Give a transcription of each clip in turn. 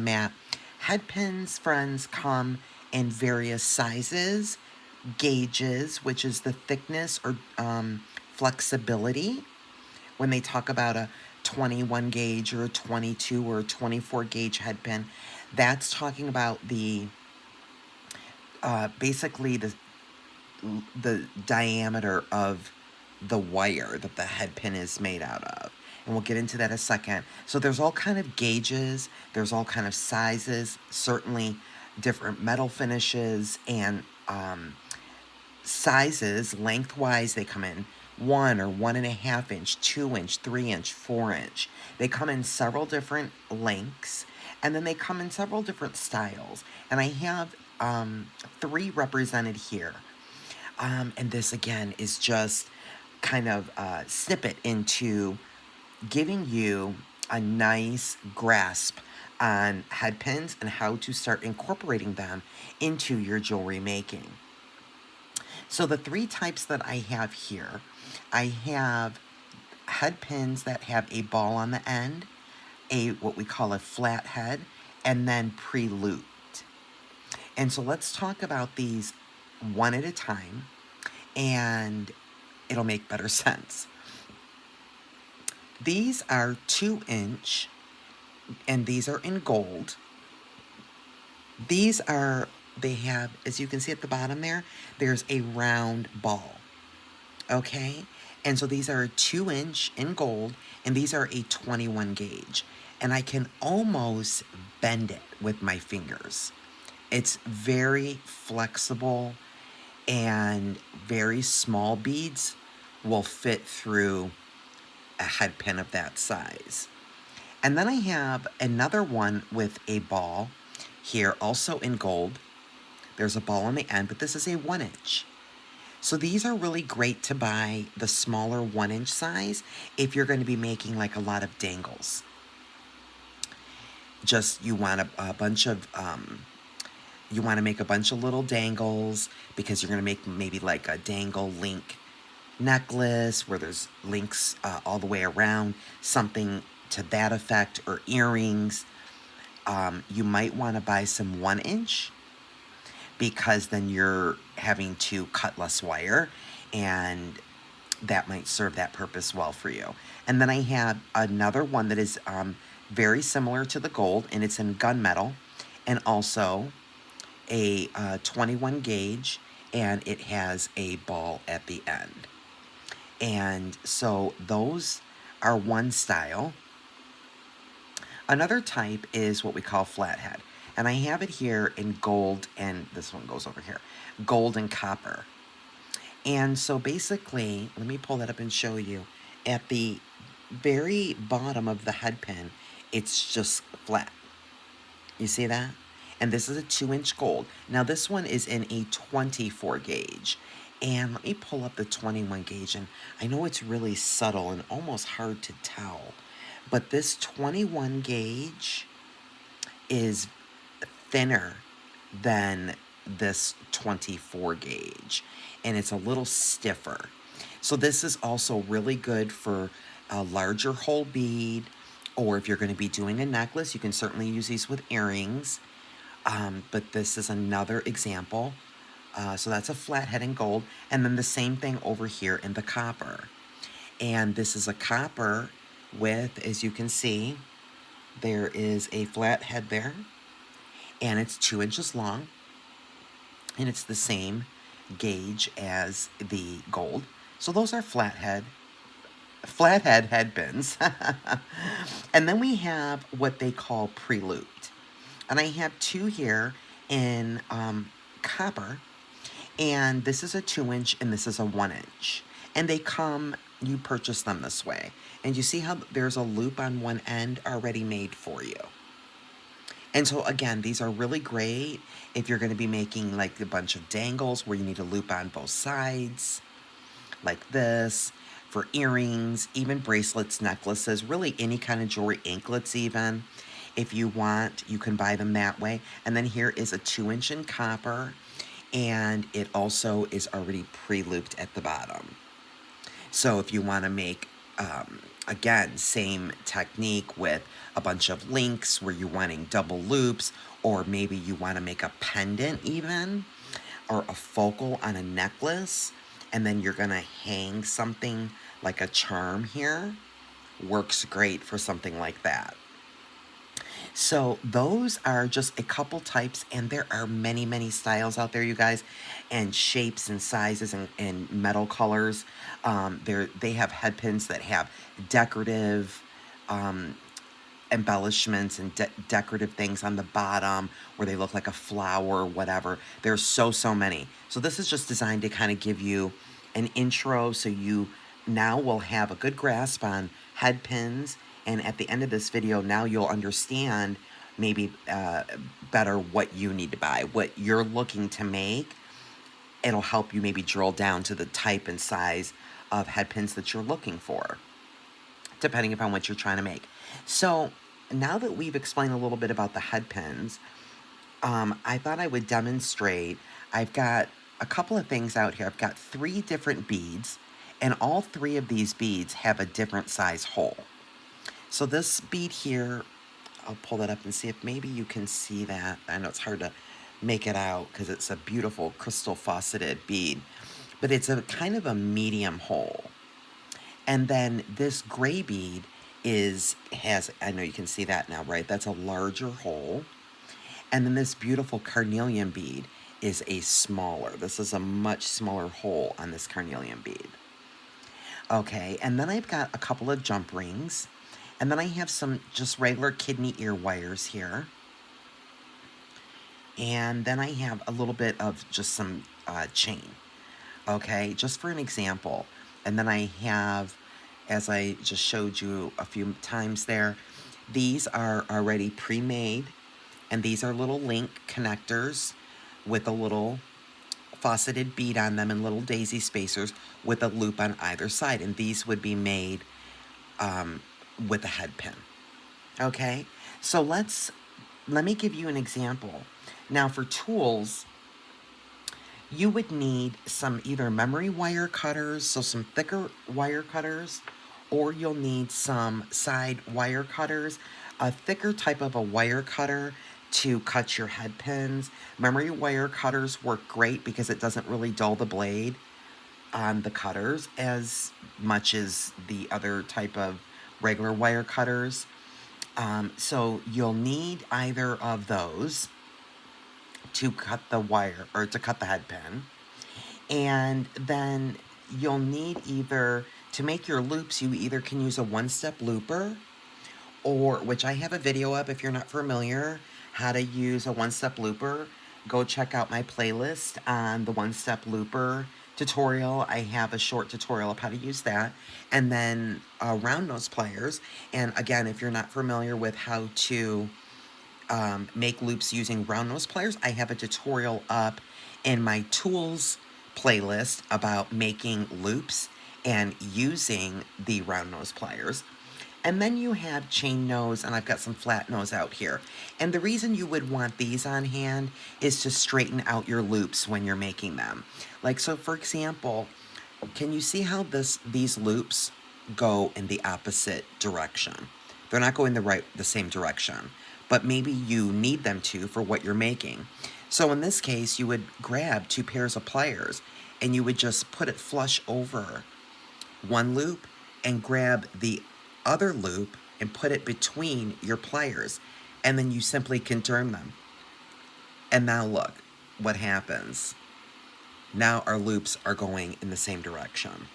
mat. Headpins, friends, come in various sizes, gauges, which is the thickness or flexibility. When they talk about a 21 gauge or a 22 or a 24 gauge headpin, that's talking about the basically the diameter of the wire that the headpin is made out of, and we'll get into that in a second. So there's all kind of gauges, there's all kind of sizes, certainly different metal finishes and sizes. Lengthwise, they come in 1 or 1.5 inch, 2 inch, 3 inch, 4 inch. They come in several different lengths, and then they come in several different styles. And I have 3 represented here. And this again is just kind of a snippet into giving you a nice grasp on headpins and how to start incorporating them into your jewelry making. So the 3 types that I have here, I have headpins that have a ball on the end, what we call a flat head, and then pre-looped. And so let's talk about these one at a time, and it'll make better sense. These are 2-inch, and these are in gold. They have, as you can see at the bottom there's a round ball. Okay? And so these are a 2-inch in gold, and these are a 21 gauge. And I can almost bend it with my fingers. It's very flexible, and very small beads will fit through a headpin of that size. And then I have another one with a ball here, also in gold. There's a ball on the end, but this is a 1-inch. So these are really great to buy the smaller 1-inch size if you're going to be making like a lot of dangles. Just you want a bunch of you want to make a bunch of little dangles because you're going to make maybe like a dangle link necklace where there's links all the way around, something to that effect, or earrings. You might want to buy some 1-inch because then you're having to cut less wire, and that might serve that purpose well for you. And then I have another one that is very similar to the gold, and it's in gunmetal, and also a 21 gauge, and it has a ball at the end. And so those are one style. Another type is what we call flathead, and I have it here in gold, and this one goes over here, gold and copper. And so basically, let me pull that up and show you. At the very bottom of the headpin, it's just flat. You see that? And this is a 2-inch gold. Now this one is in a 24 gauge. And let me pull up the 21 gauge, and I know it's really subtle and almost hard to tell, but this 21 gauge is thinner than this 24 gauge, and it's a little stiffer. So this is also really good for a larger hole bead, or if you're going to be doing a necklace, you can certainly use these with earrings. But this is another example. So that's a flathead in gold, and then the same thing over here in the copper. And this is a copper with, as you can see, there is a flathead there, and it's 2 inches long, and it's the same gauge as the gold. So those are flathead headpins. And then we have what they call pre-looped, and I have 2 here in copper. And this is a 2-inch, and this is a 1-inch. And they come, you purchase them this way. And you see how there's a loop on one end already made for you. And so again, these are really great if you're going to be making like a bunch of dangles where you need a loop on both sides, like this, for earrings, even bracelets, necklaces, really any kind of jewelry, anklets even. If you want, you can buy them that way. And then here is a 2-inch in copper, and it also is already pre-looped at the bottom. So if you want to make Again, same technique with a bunch of links where you're wanting double loops, or maybe you want to make a pendant even, or a focal on a necklace, and then you're going to hang something like a charm here. Works great for something like that. So those are just a couple types, and there are many, many styles out there, you guys, and shapes and sizes and metal colors. They have headpins that have decorative um, embellishments and decorative things on the bottom where they look like a flower or whatever. There's so many. So this is just designed to kind of give you an intro, so you now will have a good grasp on headpins, and at the end of this video now you'll understand maybe better what you need to buy, what you're looking to make. It'll help you maybe drill down to the type and size of headpins that you're looking for, depending upon what you're trying to make. So now that we've explained a little bit about the headpins, I thought I would demonstrate. I've got a couple of things out here. I've got 3 different beads, and all 3 of these beads have a different size hole. So this bead here, I'll pull that up and see if maybe you can see that. I know it's hard to make it out because it's a beautiful crystal faceted bead, but it's a kind of a medium hole. And then this gray bead has, I know you can see that now, right? That's a larger hole. And then this beautiful carnelian bead is a smaller. This is a much smaller hole on this carnelian bead. Okay, and then I've got a couple of jump rings. And then I have some just regular kidney ear wires here. And then I have a little bit of just some chain. Okay, just for an example. And then I have, as I just showed you a few times there, these are already pre-made. And these are little link connectors with a little faceted bead on them and little daisy spacers with a loop on either side. And these would be made with a head pin. Okay, so let me give you an example. Now for tools, you would need some either memory wire cutters, so some thicker wire cutters, or you'll need some side wire cutters, a thicker type of a wire cutter to cut your head pins. Memory wire cutters work great because it doesn't really dull the blade on the cutters as much as the other type of regular wire cutters. So you'll need either of those to cut the wire or to cut the head pin. And then you'll need either, to make your loops, you either can use a one-step looper, or, which I have a video of if you're not familiar, how to use a one-step looper. Go check out my playlist on the one-step looper tutorial. I have a short tutorial of how to use that. And then round nose pliers. And again, if you're not familiar with how to make loops using round nose pliers, I have a tutorial up in my tools playlist about making loops and using the round nose pliers. And then you have chain nose, and I've got some flat nose out here. And the reason you would want these on hand is to straighten out your loops when you're making them. Like, so for example, can you see how these loops go in the opposite direction? They're not going the same direction, but maybe you need them to for what you're making. So in this case, you would grab 2 pairs of pliers, and you would just put it flush over one loop and grab the other loop and put it between your pliers, and then you simply can turn them. And now look what happens. Now our loops are going in the same direction.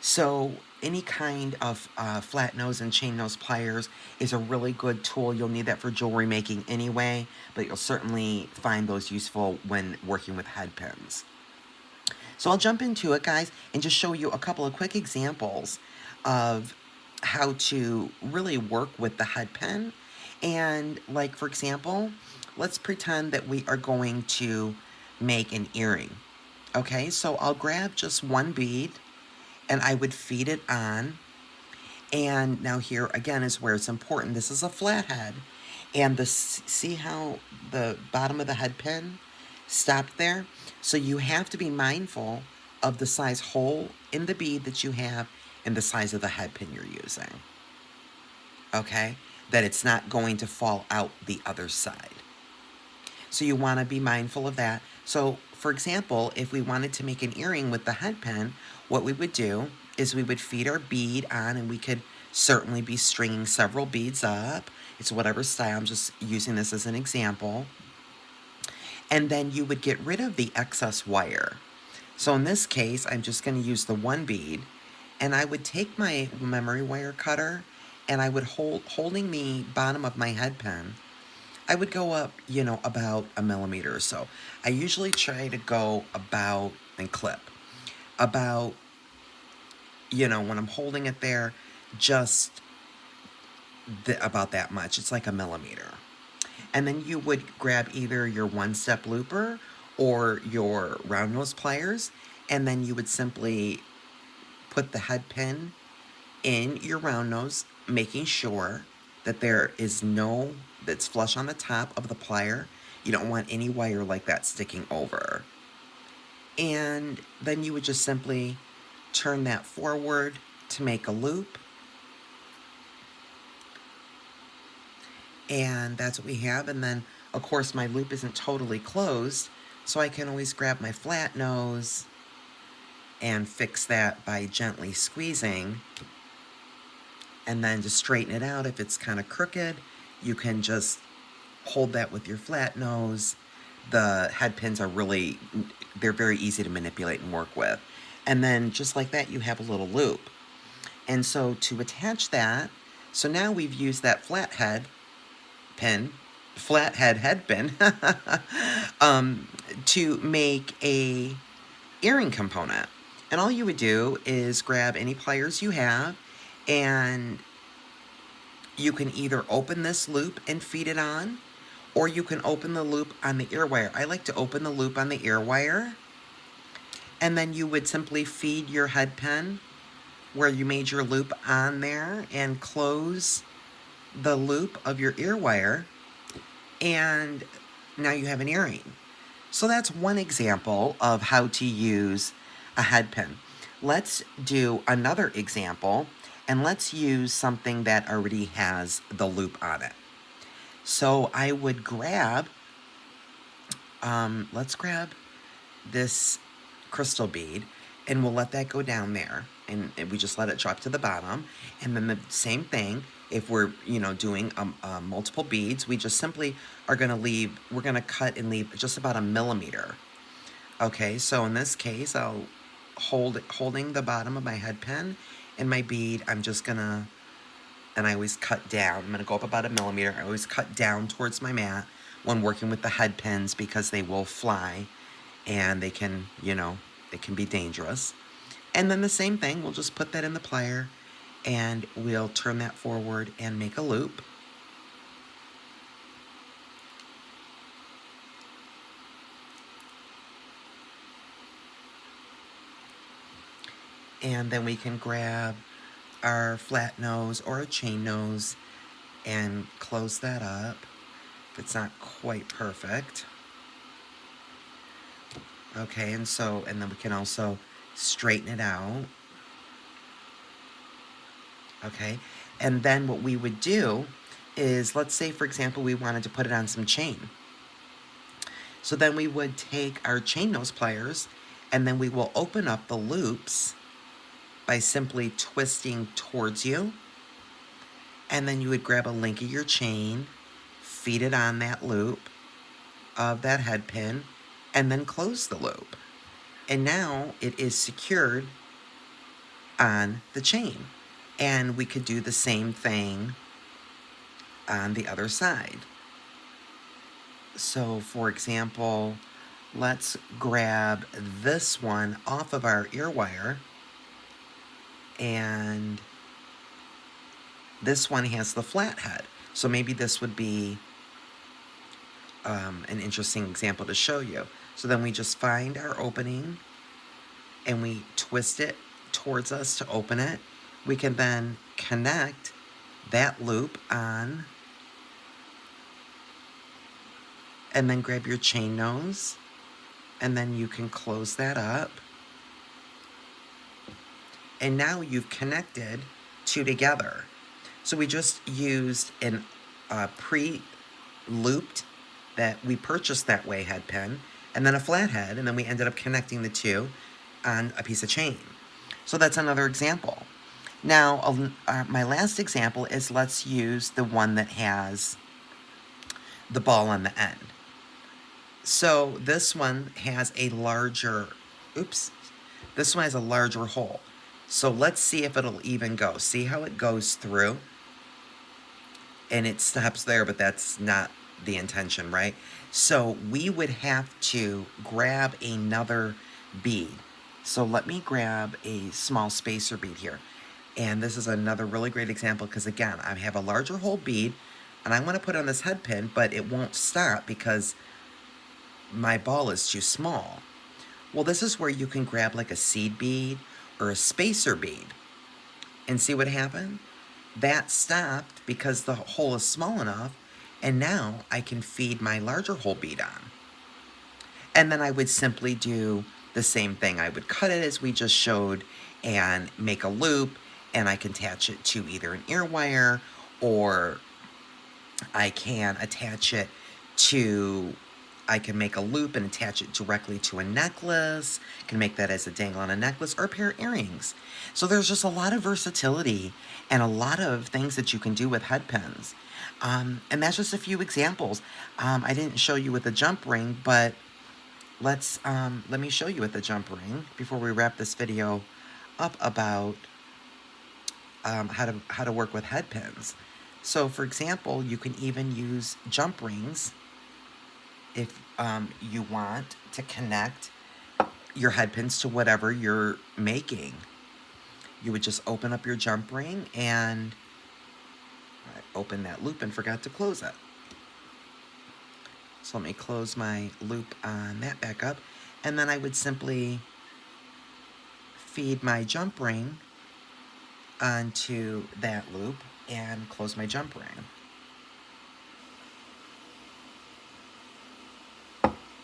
So any kind of flat nose and chain nose pliers is a really good tool. You'll need that for jewelry making anyway, but you'll certainly find those useful when working with head pins. So I'll jump into it, guys, and just show you a couple of quick examples of how to really work with the head pin. And like, for example, let's pretend that we are going to make an earring. Okay, so I'll grab just one bead and I would feed it on. And now here again is where it's important. This is a flat head, and see how the bottom of the head pin stopped there? So you have to be mindful of the size hole in the bead that you have and the size of the head pin you're using. Okay? That it's not going to fall out the other side. So you want to be mindful of that. So, for example, if we wanted to make an earring with the head pin, what we would do is we would feed our bead on, and we could certainly be stringing several beads up. It's whatever style. I'm just using this as an example. And then you would get rid of the excess wire. So in this case, I'm just going to use the one bead, and I would take my memory wire cutter, and I would holding the bottom of my head pin, I would go up, about a millimeter or so. I usually try to go about, and clip, about, when I'm holding it there, just about that much. It's like a millimeter. And then you would grab either your one-step looper or your round nose pliers, and then you would simply put the head pin in your round nose, making sure that there is that's flush on the top of the plier. You don't want any wire like that sticking over. And then you would just simply turn that forward to make a loop. And that's what we have. And then, of course, my loop isn't totally closed, so I can always grab my flat nose and fix that by gently squeezing. And then to straighten it out, if it's kind of crooked, you can just hold that with your flat nose. The head pins are they're very easy to manipulate and work with. And then just like that, you have a little loop. And so to attach that, so now we've used that flathead head pin to make a earring component. And all you would do is grab any pliers you have, and you can either open this loop and feed it on, or you can open the loop on the ear wire. I like to open the loop on the ear wire, and then you would simply feed your head pin where you made your loop on there and close the loop of your ear wire, and now you have an earring. So that's one example of how to use a head pin. Let's do another example, and let's use something that already has the loop on it. So I would grab, let's grab this crystal bead, and we'll let that go down there, and we just let it drop to the bottom. And then the same thing, if we're doing multiple beads, we just simply are going to we're going to cut and leave just about a millimeter. Okay, so in this case, I'll holding the bottom of my head pin and my bead, I'm just gonna, and I always cut down. I'm gonna go up about a millimeter. I always cut down towards my mat when working with the head pins, because they will fly and they can, they can be dangerous. And then the same thing, we'll just put that in the plier, and we'll turn that forward and make a loop. And then we can grab our flat nose or a chain nose and close that up if it's not quite perfect. Okay, and then we can also straighten it out. Okay, and then what we would do is, let's say, for example, we wanted to put it on some chain. So then we would take our chain nose pliers, and then we will open up the loops by simply twisting towards you. And then you would grab a link of your chain, feed it on that loop of that head pin, and then close the loop. And now it is secured on the chain. And we could do the same thing on the other side. So, for example, let's grab this one off of our ear wire, and this one has the flat head. So maybe this would be an interesting example to show you. So then we just find our opening and we twist it towards us to open it. We can then connect that loop on, and then grab your chain nose, and then you can close that up. And now you've connected two together. So we just used an pre-looped that we purchased that way headpin, and then a flathead, and then we ended up connecting the two on a piece of chain. So that's another example. Now, my last example is, let's use the one that has the ball on the end. So this one has a larger, this one has a larger hole. So let's see if it'll even go. See how it goes through? And it stops there, but that's not the intention, right? So we would have to grab another bead. So let me grab a small spacer bead here. And this is another really great example because, again, I have a larger hole bead and I want to put on this head pin, but it won't stop because my ball is too small. Well, this is where you can grab like a seed bead or a spacer bead and see what happened. That stopped because the hole is small enough, and now I can feed my larger hole bead on. And then I would simply do the same thing. I would cut it as we just showed and make a loop, and I can attach it to either an ear wire, or I can attach it to, I can make a loop and attach it directly to a necklace, can make that as a dangle on a necklace or a pair of earrings. So there's just a lot of versatility and a lot of things that you can do with head pins. And that's just a few examples. I didn't show you with the jump ring, but let me show you with the jump ring before we wrap this video up about how to work with head pins. So for example, you can even use jump rings if you want to connect your head pins to whatever you're making. You would just open up your jump ring, and I opened that loop and forgot to close it. So let me close my loop on that back up, and then I would simply feed my jump ring onto that loop and close my jump ring.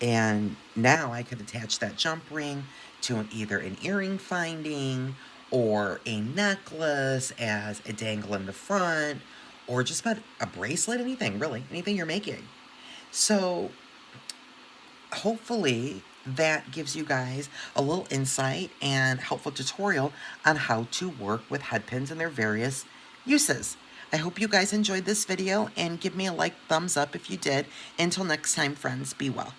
And now I could attach that jump ring to either an earring finding or a necklace as a dangle in the front, or just about a bracelet, anything really, anything you're making. So hopefully that gives you guys a little insight and helpful tutorial on how to work with head pins and their various uses. I hope you guys enjoyed this video, and give me a thumbs up if you did. Until next time, friends, be well.